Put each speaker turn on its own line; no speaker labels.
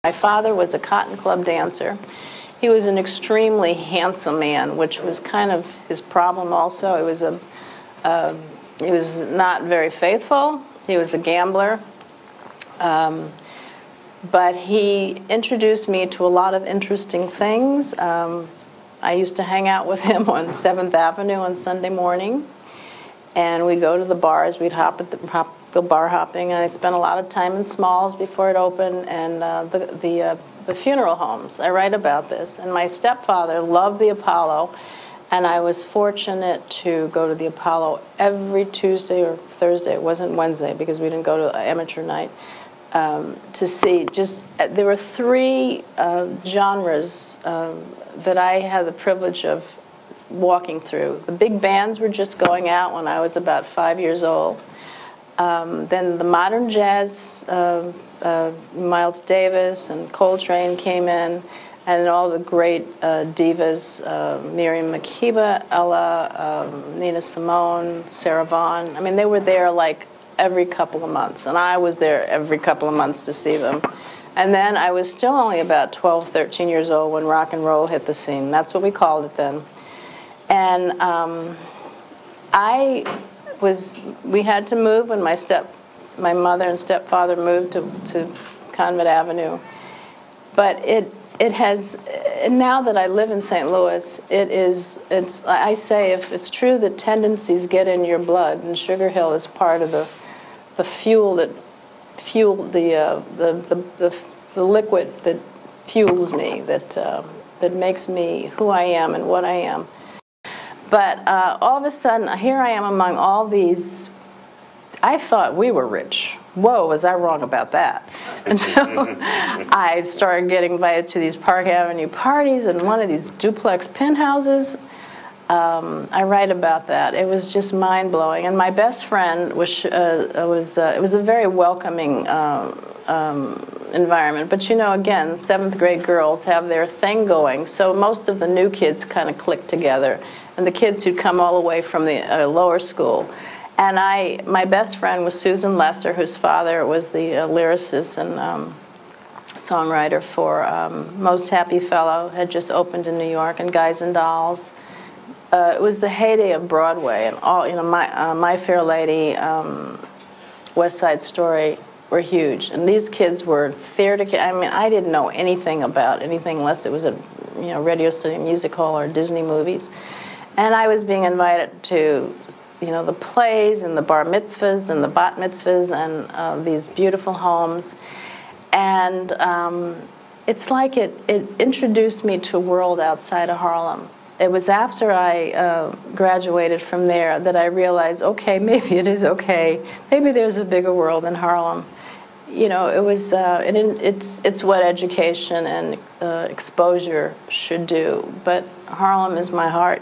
My father was a cotton club dancer. He was an extremely handsome man, which was kind of his problem also. He was not very faithful. He was a gambler. But he introduced me to a lot of interesting things. I used to hang out with him on 7th Avenue on Sunday morning, and we'd go to the bars. We'd go bar hopping, and I spent a lot of time in Smalls before it opened, and the funeral homes. I write about this. And my stepfather loved the Apollo, and I was fortunate to go to the Apollo every Tuesday or Thursday. It wasn't Wednesday because we didn't go to amateur night. To see there were three genres that I had the privilege of walking through. The big bands were just going out when I was about 5 years old. Then the modern jazz, Miles Davis and Coltrane came in, and all the great divas, Miriam Makeba, Ella, Nina Simone, Sarah Vaughan. I mean, they were there like every couple of months, and I was there every couple of months to see them. And then I was still only about 12, 13 years old when rock and roll hit the scene. That's what we called it then. And we had to move when my mother and stepfather moved to Convent Avenue. But it has, now that I live in St. Louis, I say if it's true that tendencies get in your blood, and Sugar Hill is part of the fuel that the liquid that fuels me, that makes me who I am and what I am. But all of a sudden, here I am among all these. I thought we were rich. Whoa, was I wrong about that? Until I started getting invited to these Park Avenue parties and one of these duplex penthouses. I write about that. It was just mind-blowing. And my best friend it was a very welcoming environment. But you know, again, 7th grade girls have their thing going, so most of the new kids kind of click together, and the kids who'd come all the way from the lower school. And my best friend was Susan Lesser, whose father was the lyricist and songwriter for Most Happy Fellow, had just opened in New York, and Guys and Dolls. It was the heyday of Broadway, and all, you know, My Fair Lady, West Side Story were huge. And these kids were theater kids. I mean, I didn't know anything about anything unless it was a Radio City Music Hall or Disney movies. And I was being invited to the plays and the bar mitzvahs and the bat mitzvahs and these beautiful homes. And it's like it introduced me to a world outside of Harlem. It was after I graduated from there that I realized, okay, maybe it is okay. Maybe there's a bigger world in Harlem. You know, it was it's what education and exposure should do. But Harlem is my heart.